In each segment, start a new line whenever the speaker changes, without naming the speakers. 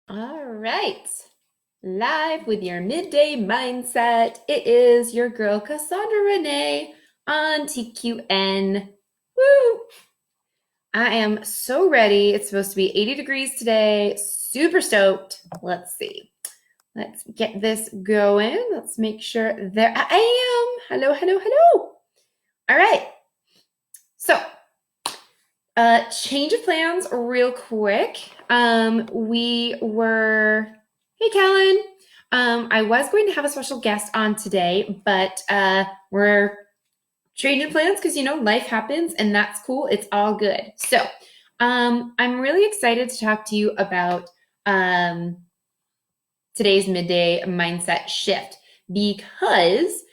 All right. Live with your midday mindset. It is your girl Cassandra Renee on TQN. Woo! I am so ready. It's supposed to be 80 degrees today. Super stoked. Let's see. Let's get this going. Let's make sure there I am. Hello, hello, hello. All right. So, change of plans real quick. Hey, Kellen. I was going to have a special guest on today, but we're changing plans because, life happens and that's cool. It's all good. So, I'm really excited to talk to you about today's midday mindset shift because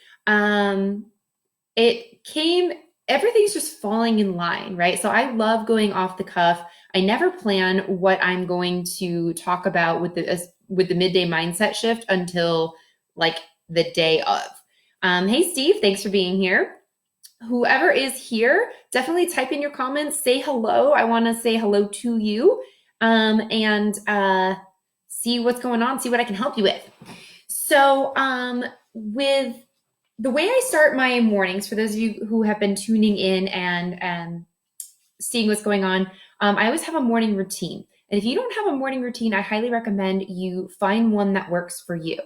it came everything's just falling in line, right? So I love going off the cuff. I never plan what I'm going to talk about with the midday mindset shift until like the day of. Hey Steve, thanks for being here. Whoever is here, definitely type in your comments, say hello. I want to say hello to you, and see what's going on, see what I can help you with. So, with the way I start my mornings, for those of you who have been tuning in and seeing what's going on, I always have a morning routine. And if you don't have a morning routine, I highly recommend you find one that works for you.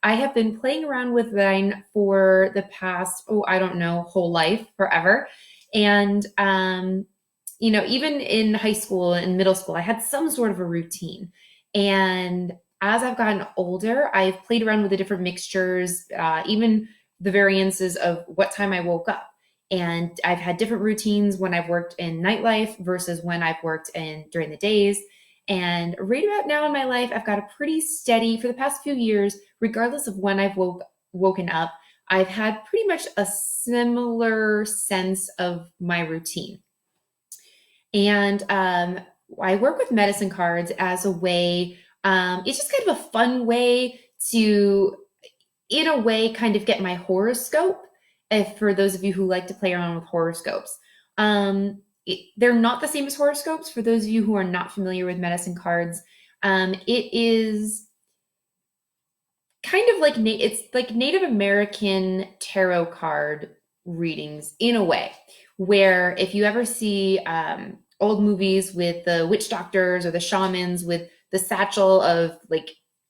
I have been playing around with mine for the past, I don't know, whole life, forever. And, even in high school and middle school, I had some sort of a routine. And as I've gotten older, I've played around with the different mixtures, even the variances of what time I woke up. And I've had different routines when I've worked in nightlife versus when I've worked in during the days. And right about now in my life, I've got a pretty steady, for the past few years, regardless of when I've woken up, I've had pretty much a similar sense of my routine. And I work with medicine cards as a way, it's just kind of a fun way to, in a way, kind of get my horoscope. If for those of you who like to play around with horoscopes, they're not the same as horoscopes. For those of you who are not familiar with medicine cards, it is kind of like it's like Native American tarot card readings in a way, where if you ever see old movies with the witch doctors or the shamans with the satchel of like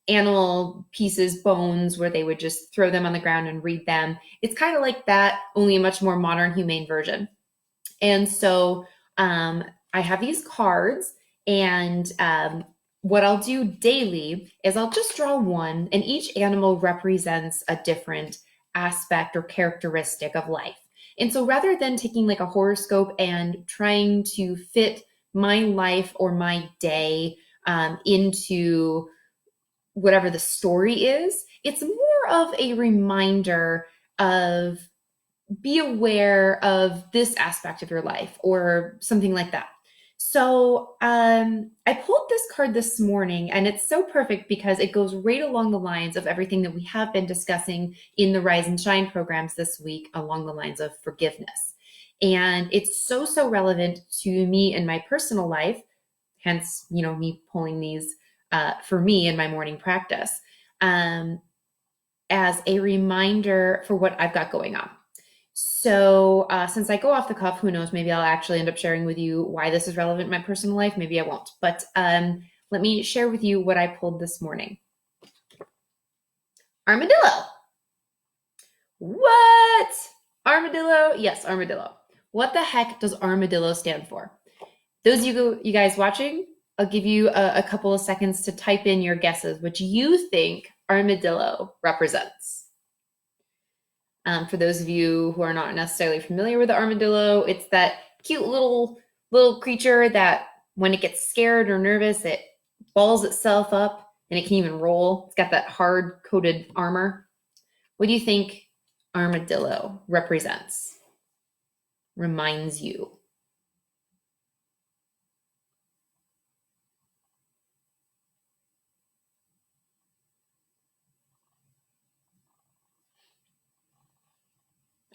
animal pieces, bones, where they would just throw them on the ground and read them. It's kind of like that, only a much more modern, humane version. And so I have these cards, and what I'll do daily is I'll just draw one, and each animal represents a different aspect or characteristic of life. And so rather than taking like a horoscope and trying to fit my life or my day into whatever the story is, it's more of a reminder of be aware of this aspect of your life or something like that. So I pulled this card this morning, and it's so perfect because it goes right along the lines of everything that we have been discussing in the Rise and Shine programs this week, along the lines of forgiveness. And it's so, so relevant to me in my personal life, hence, me pulling these for me in my morning practice as a reminder for what I've got going on. So since I go off the cuff, who knows, maybe I'll actually end up sharing with you why this is relevant in my personal life. Maybe I won't. But let me share with you what I pulled this morning. Armadillo. What? Armadillo? Yes, armadillo. What the heck does armadillo stand for? Those of you guys watching, I'll give you a couple of seconds to type in your guesses, which you think armadillo represents. For those of you who are not necessarily familiar with the armadillo, it's that cute little creature that when it gets scared or nervous, it balls itself up and it can even roll. It's got that hard coated armor. What do you think armadillo represents? Reminds you?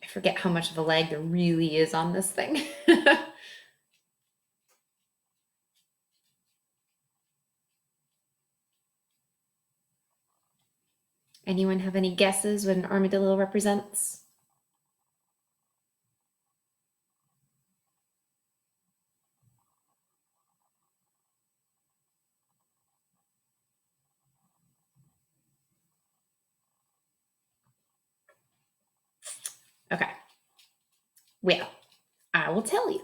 I forget how much of a lag there really is on this thing. Anyone have any guesses what an armadillo represents? Okay. Well, I will tell you,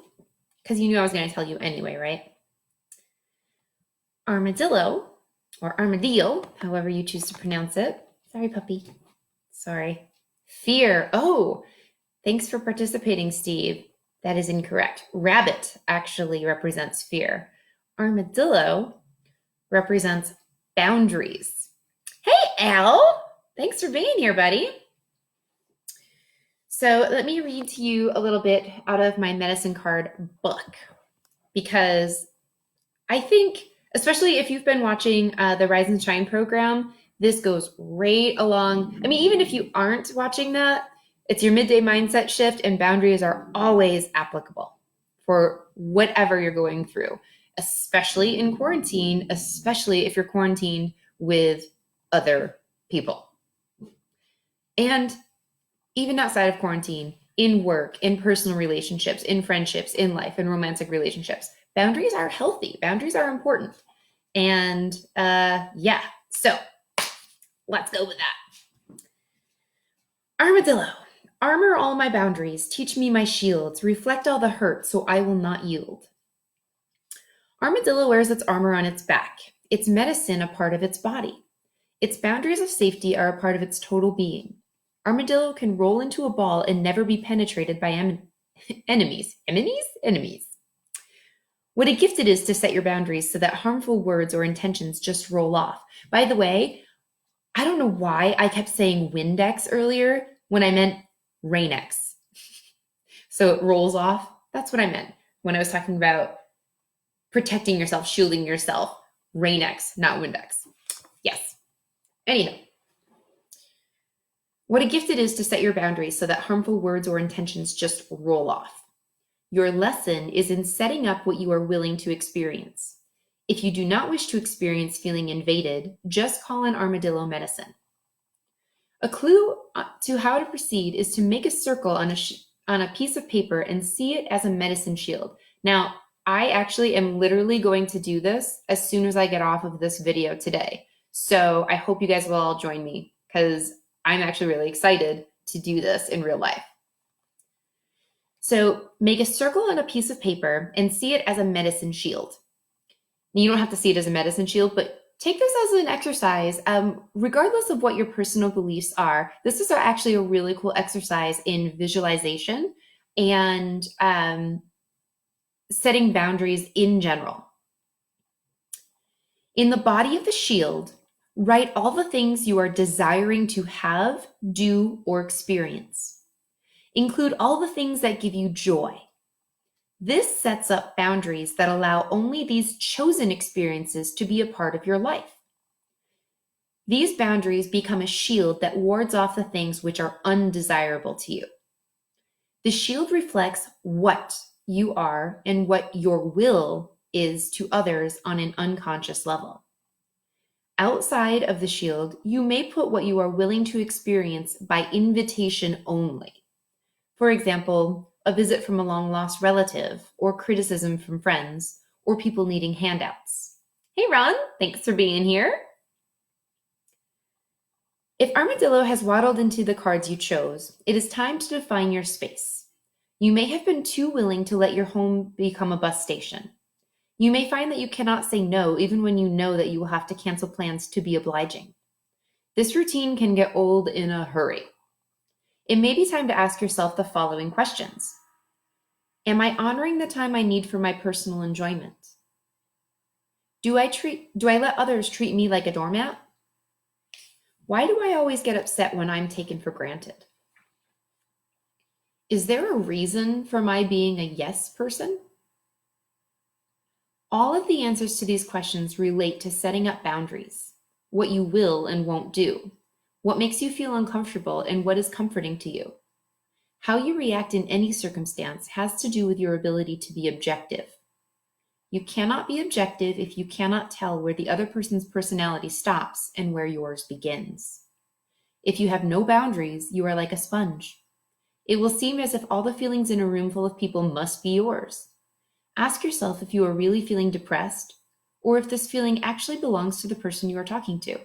because you knew I was going to tell you anyway, right? Armadillo, or armadillo, however you choose to pronounce it. Sorry, puppy. Sorry. Fear. Oh, thanks for participating, Steve. That is incorrect. Rabbit actually represents fear. Armadillo represents boundaries. Hey, Al. Thanks for being here, buddy. So let me read to you a little bit out of my medicine card book, because I think, especially if you've been watching the Rise and Shine program, this goes right along. I mean, even if you aren't watching that, it's your midday mindset shift, and boundaries are always applicable for whatever you're going through, especially in quarantine, especially if you're quarantined with other people. And even outside of quarantine, in work, in personal relationships, in friendships, in life, in romantic relationships, boundaries are healthy. Boundaries are important. And yeah, so let's go with that. Armadillo. Armor all my boundaries, teach me my shields, reflect all the hurt so I will not yield. Armadillo wears its armor on its back, its medicine a part of its body. Its boundaries of safety are a part of its total being. Armadillo can roll into a ball and never be penetrated by enemies. Enemies. What a gift it is to set your boundaries so that harmful words or intentions just roll off. By the way, I don't know why I kept saying Windex earlier when I meant Rain-X. So it rolls off. That's what I meant when I was talking about protecting yourself, shielding yourself. Rain-X, not Windex. Yes. Anyhow. What a gift it is to set your boundaries so that harmful words or intentions just roll off. Your lesson is in setting up what you are willing to experience. If you do not wish to experience feeling invaded, just call in armadillo medicine. A clue to how to proceed is to make a circle on a piece of paper and see it as a medicine shield. Now, I actually am literally going to do this as soon as I get off of this video today. So I hope you guys will all join me, because I'm actually really excited to do this in real life. So make a circle on a piece of paper and see it as a medicine shield. You don't have to see it as a medicine shield, but take this as an exercise. Regardless of what your personal beliefs are, this is actually a really cool exercise in visualization and setting boundaries in general. In the body of the shield, write all the things you are desiring to have, do, or experience. Include all the things that give you joy. This sets up boundaries that allow only these chosen experiences to be a part of your life. These boundaries become a shield that wards off the things which are undesirable to you. The shield reflects what you are and what your will is to others on an unconscious level. Outside of the shield, you may put what you are willing to experience by invitation only. For example, a visit from a long-lost relative, or criticism from friends, or people needing handouts. Hey, Ron, thanks for being here. If Armadillo has waddled into the cards you chose, it is time to define your space. You may have been too willing to let your home become a bus station. You may find that you cannot say no even when you know that you will have to cancel plans to be obliging. This routine can get old in a hurry. It may be time to ask yourself the following questions. Am I honoring the time I need for my personal enjoyment? Do I let others treat me like a doormat? Why do I always get upset when I'm taken for granted? Is there a reason for my being a yes person? All of the answers to these questions relate to setting up boundaries, what you will and won't do, what makes you feel uncomfortable, and what is comforting to you. How you react in any circumstance has to do with your ability to be objective. You cannot be objective if you cannot tell where the other person's personality stops and where yours begins. If you have no boundaries, you are like a sponge. It will seem as if all the feelings in a room full of people must be yours. Ask yourself if you are really feeling depressed, or if this feeling actually belongs to the person you are talking to.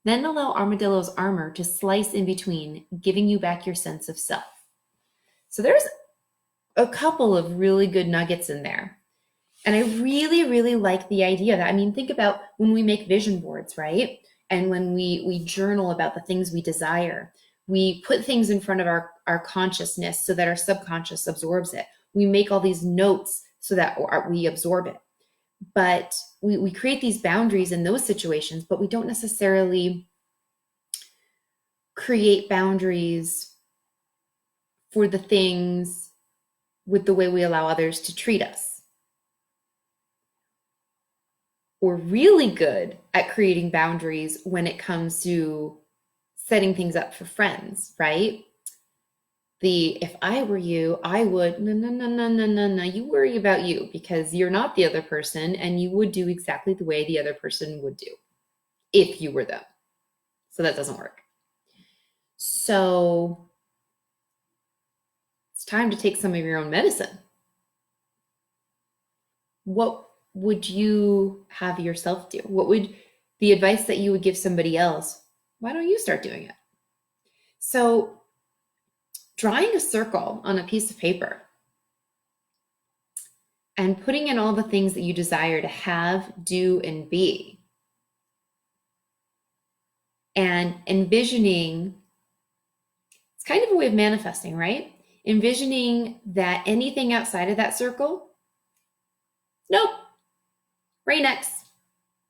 Then allow Armadillo's armor to slice in between, giving you back your sense of self. So there's a couple of really good nuggets in there. And I really, really like the idea that, I mean, think about when we make vision boards, right? And when we journal about the things we desire, we put things in front of our consciousness so that our subconscious absorbs it. We make all these notes so that we absorb it. But we create these boundaries in those situations, but we don't necessarily create boundaries for the things with the way we allow others to treat us. We're really good at creating boundaries when it comes to setting things up for friends, right? If I were you, I would, no, you worry about you because you're not the other person and you would do exactly the way the other person would do if you were them. So that doesn't work. So it's time to take some of your own medicine. What would you have yourself do? What would the advice that you would give somebody else? Why don't you start doing it? So drawing a circle on a piece of paper and putting in all the things that you desire to have, do, and be, and envisioning, it's kind of a way of manifesting, right? Envisioning that anything outside of that circle, nope, rain X,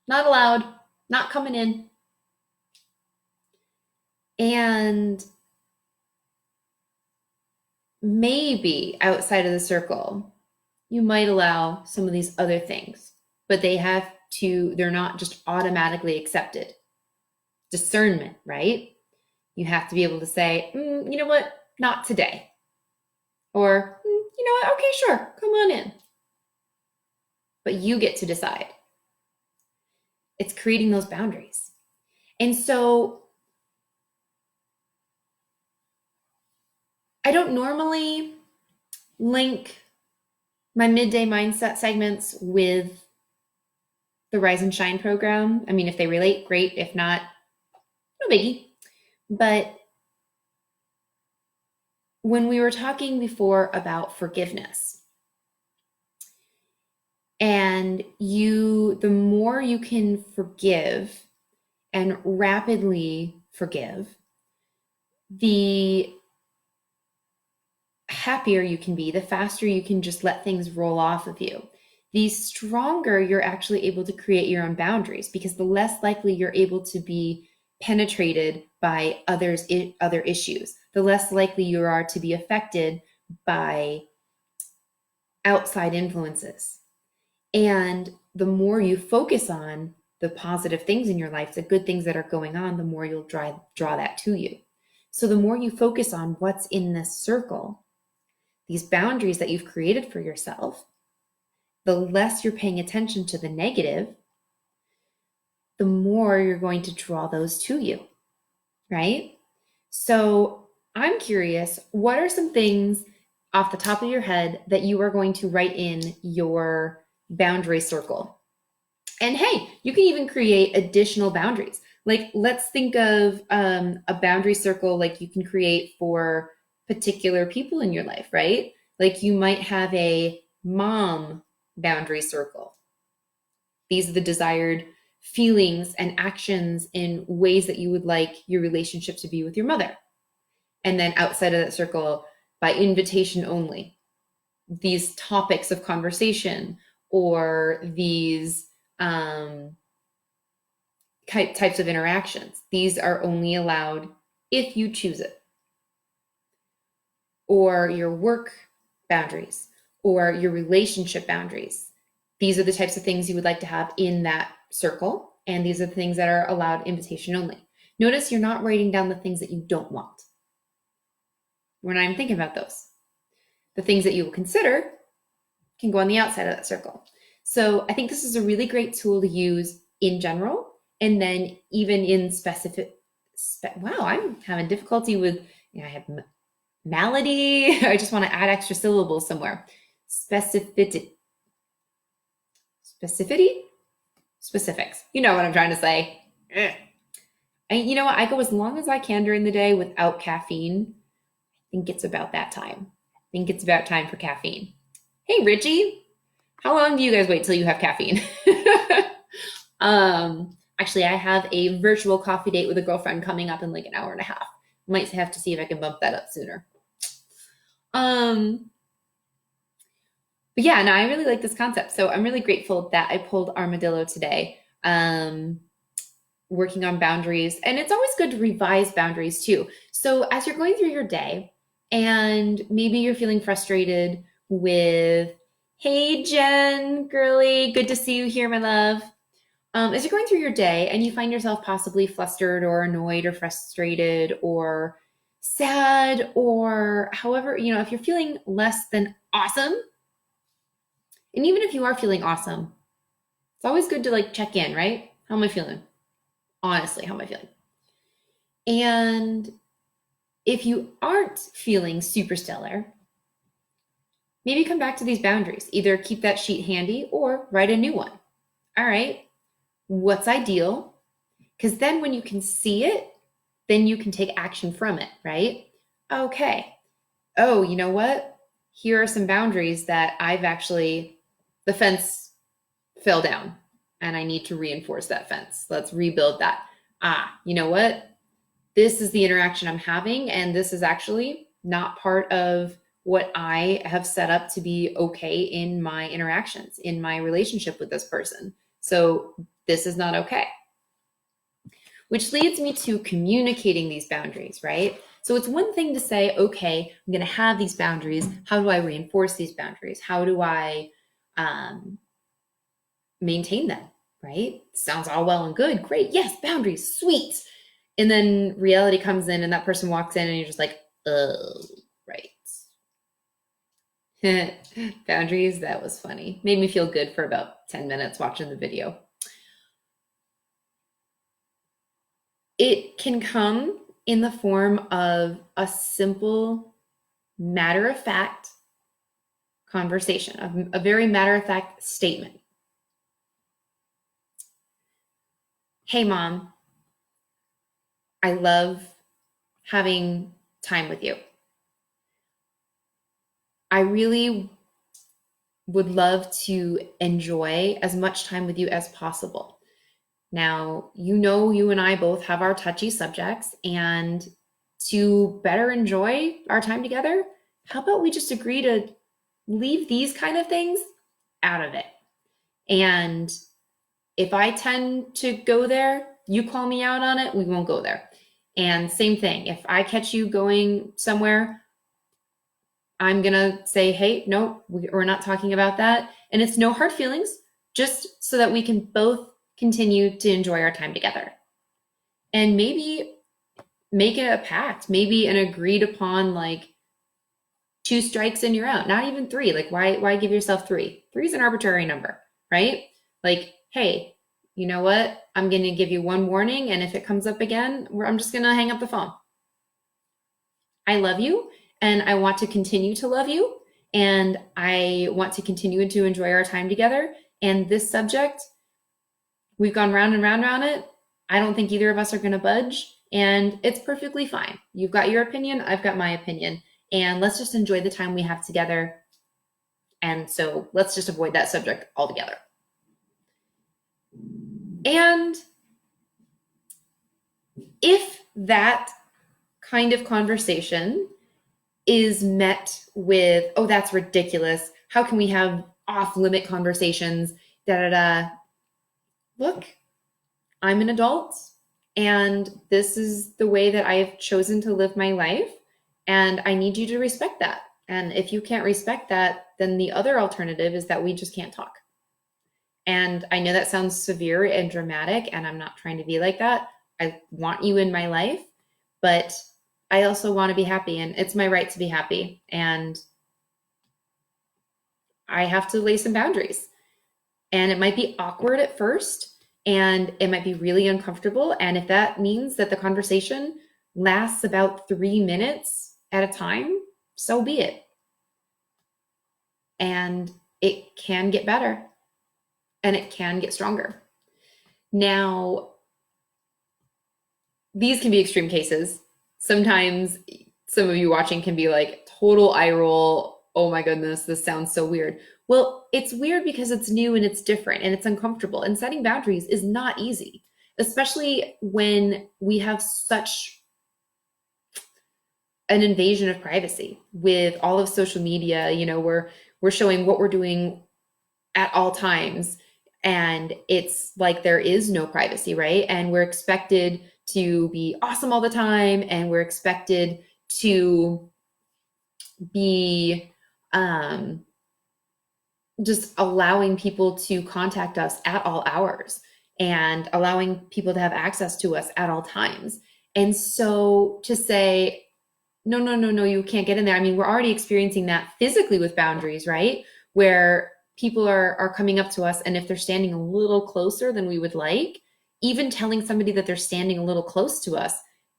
not allowed, not coming in. And maybe outside of the circle, you might allow some of these other things, but they're not just automatically accepted. Discernment, right? You have to be able to say, you know what, not today. Or, you know what, okay, sure, come on in. But you get to decide. It's creating those boundaries. And so I don't normally link my midday mindset segments with the Rise and Shine program. I mean, if they relate, great. If not, no biggie. But when we were talking before about forgiveness, and the more you can forgive and rapidly forgive, the happier you can be, the faster you can just let things roll off of you. The stronger you're actually able to create your own boundaries, because the less likely you're able to be penetrated by other issues, the less likely you are to be affected by outside influences. And the more you focus on the positive things in your life, the good things that are going on, the more you'll draw that to you. So the more you focus on what's in this circle, these boundaries that you've created for yourself, the less you're paying attention to the negative, the more you're going to draw those to you, right? So I'm curious, what are some things off the top of your head that you are going to write in your boundary circle? And hey, you can even create additional boundaries. Like, let's think of a boundary circle like you can create for particular people in your life, right? Like you might have a mom boundary circle. These are the desired feelings and actions in ways that you would like your relationship to be with your mother. And then outside of that circle, by invitation only, these topics of conversation or these types of interactions, these are only allowed if you choose it. Or your work boundaries or your relationship boundaries. These are the types of things you would like to have in that circle. And these are the things that are allowed invitation only. Notice you're not writing down the things that you don't want. When I'm thinking about those, the things that you will consider can go on the outside of that circle. So I think this is a really great tool to use in general. And then even in specific wow, I'm having difficulty with, I have malady. I just want to add extra syllables somewhere. Specificity. Specificity? Specifics. You know what I'm trying to say. And you know what? I go as long as I can during the day without caffeine. I think it's about that time. I think it's about time for caffeine. Hey, Richie, how long do you guys wait till you have caffeine? Actually, I have a virtual coffee date with a girlfriend coming up in like an hour and a half. Might have to see if I can bump that up sooner. But yeah, no, I really like this concept. So I'm really grateful that I pulled Armadillo today, working on boundaries. And it's always good to revise boundaries too. So as you're going through your day and maybe you're feeling frustrated with, hey, Jen, girly, good to see you here, my love. As you're going through your day and you find yourself possibly flustered or annoyed or frustrated or sad or however, if you're feeling less than awesome, and even if you are feeling awesome, it's always good to like check in, right? How am I feeling? Honestly, how am I feeling? And if you aren't feeling super stellar, maybe come back to these boundaries. Either keep that sheet handy or write a new one. All right, what's ideal? Because then when you can see it, then you can take action from it, right? Okay. Oh, you know what? Here are some boundaries that the fence fell down and I need to reinforce that fence. Let's rebuild that. You know what? This is the interaction I'm having, and this is actually not part of what I have set up to be okay in my interactions, in my relationship with this person. So this is not okay. Which leads me to communicating these boundaries, right? So it's one thing to say, okay, I'm going to have these boundaries. How do I reinforce these boundaries? How do I maintain them, right? Sounds all well and good. Great. Yes, boundaries, sweet. And then reality comes in and that person walks in and you're just like, oh, right. Boundaries, that was funny. Made me feel good for about 10 minutes watching the video. It can come in the form of a simple, matter-of-fact conversation, a very matter-of-fact statement. Hey, Mom, I love having time with you. I really would love to enjoy as much time with you as possible. Now, you and I both have our touchy subjects, and to better enjoy our time together, how about we just agree to leave these kind of things out of it? And if I tend to go there, you call me out on it, we won't go there. And same thing, if I catch you going somewhere, I'm going to say, hey, no, we're not talking about that. And it's no hard feelings, just so that we can both continue to enjoy our time together. And maybe make it a pact, maybe an agreed upon like 2 strikes and you're out, not even 3. Like why give yourself 3? 3 is an arbitrary number, right? Like, hey, you know what? I'm going to give you 1 warning. And if it comes up again, I'm just going to hang up the phone. I love you and I want to continue to love you. And I want to continue to enjoy our time together. And this subject, we've gone round and round on it. I don't think either of us are going to budge. And it's perfectly fine. You've got your opinion. I've got my opinion. And let's just enjoy the time we have together. And so let's just avoid that subject altogether. And if that kind of conversation is met with, oh, that's ridiculous. How can we have off-limit conversations? Look, I'm an adult and this is the way that I have chosen to live my life. And I need you to respect that. And if you can't respect that, then the other alternative is that we just can't talk. And I know that sounds severe and dramatic, and I'm not trying to be like that. I want you in my life, but I also want to be happy, and it's my right to be happy. And I have to lay some boundaries. And it might be awkward at first, And it might be really uncomfortable. And if that means that the conversation lasts about 3 minutes at a time, so be it. And it can get better and it can get stronger. Now, these can be extreme cases. Sometimes some of you watching can be like total eye roll. Oh my goodness, this sounds so weird. Well, it's weird because it's new and it's different and it's uncomfortable. And setting boundaries is not easy, especially when we have such an invasion of privacy with all of social media. You know, we're showing what we're doing at all times, and it's like there is no privacy, right? And we're expected to be awesome all the time, and we're expected to be just allowing people to contact us at all hours and allowing people to have access to us at all times. And so to say, no, you can't get in there. I mean, we're already experiencing that physically with boundaries, right? Where people are coming up to us, and if they're standing a little closer than we would like, even telling somebody that they're standing a little close to us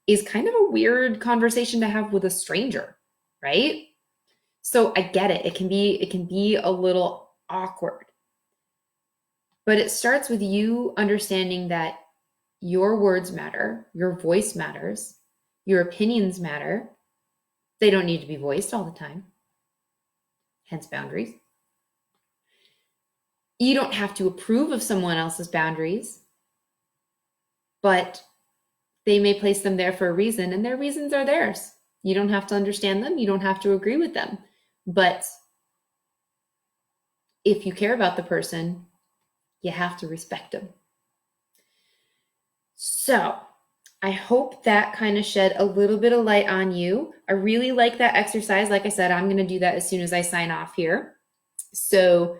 is kind of a weird conversation to have with a stranger, right? So I get it. It can be a little awkward. But it starts with you understanding that your words matter, your voice matters, your opinions matter. They don't need to be voiced all the time. Hence boundaries. You don't have to approve of someone else's boundaries, but they may place them there for a reason, and their reasons are theirs. You don't have to understand them. You don't have to agree with them. But if you care about the person, you have to respect them. So I hope that kind of shed a little bit of light on you. I really like that exercise. Like I said, I'm going to do that as soon as I sign off here. So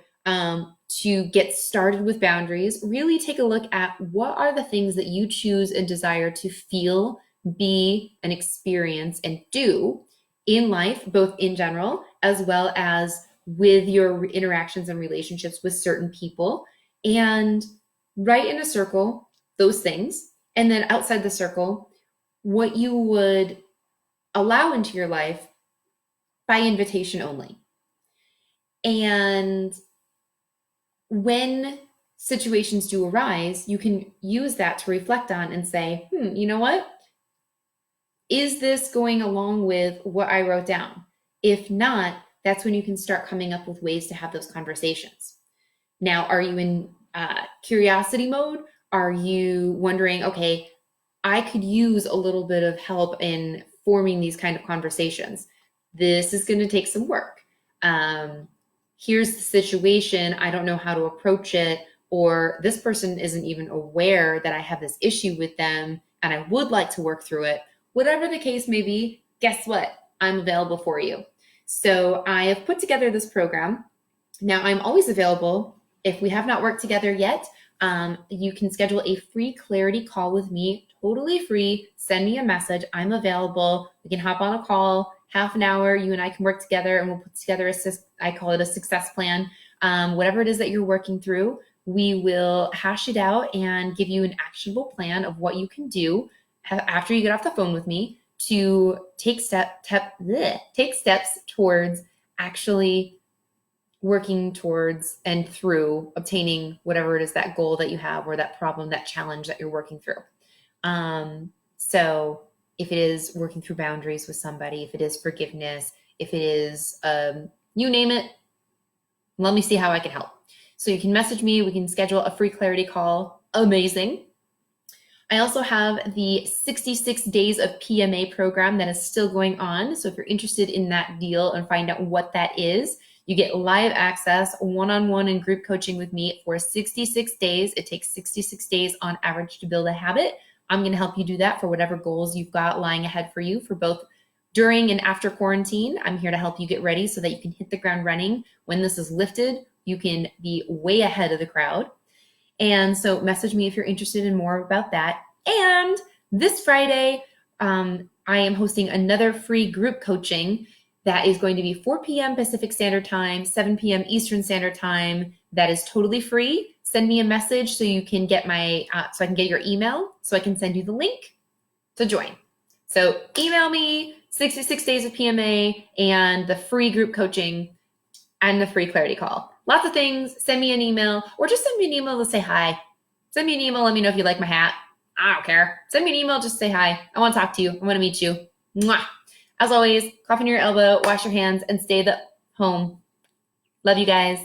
to get started with boundaries, really take a look at what are the things that you choose and desire to feel, be, and experience and do in life, both in general, as well as with your interactions and relationships with certain people. And write in a circle those things. And then outside the circle, what you would allow into your life by invitation only. And when situations do arise, you can use that to reflect on and say, you know what? Is this going along with what I wrote down? If not, that's when you can start coming up with ways to have those conversations. Now, are you in curiosity mode? Are you wondering, okay, I could use a little bit of help in forming these kind of conversations. This is going to take some work. Here's the situation. I don't know how to approach it, or this person isn't even aware that I have this issue with them and I would like to work through it. Whatever the case may be, guess what? I'm available for you. So I have put together this program. Now I'm always available. If we have not worked together yet, you can schedule a free clarity call with me, totally free. Send me a message. I'm available. We can hop on a call, half an hour. You and I can work together and we'll put together I call it a success plan. Whatever it is that you're working through, we will hash it out and give you an actionable plan of what you can do after you get off the phone with me to take steps towards actually working towards and through obtaining whatever it is, that goal that you have or that problem, that challenge that you're working through. So if it is working through boundaries with somebody, if it is forgiveness, if it is, you name it, let me see how I can help. So you can message me. We can schedule a free clarity call. Amazing. I also have the 66 days of PMA program that is still going on. So if you're interested in that deal and find out what that is, you get live access, one-on-one and group coaching with me for 66 days. It takes 66 days on average to build a habit. I'm going to help you do that for whatever goals you've got lying ahead for you for both during and after quarantine. I'm here to help you get ready so that you can hit the ground running. When this is lifted, you can be way ahead of the crowd. And so message me if you're interested in more about that. And this Friday, I am hosting another free group coaching that is going to be 4 p.m. Pacific Standard Time, 7 p.m. Eastern Standard Time. That is totally free. send me a message so you can get so I can get your email so I can send you the link to join. So email me 66 days of PMA and the free group coaching and the free clarity call. Lots of things. Send me an email or just send me an email to say hi. Send me an email. Let me know if you like my hat. I don't care. Send me an email. Just say hi. I want to talk to you. I want to meet you. Mwah. As always, cough in your elbow, wash your hands, and stay home. Love you guys.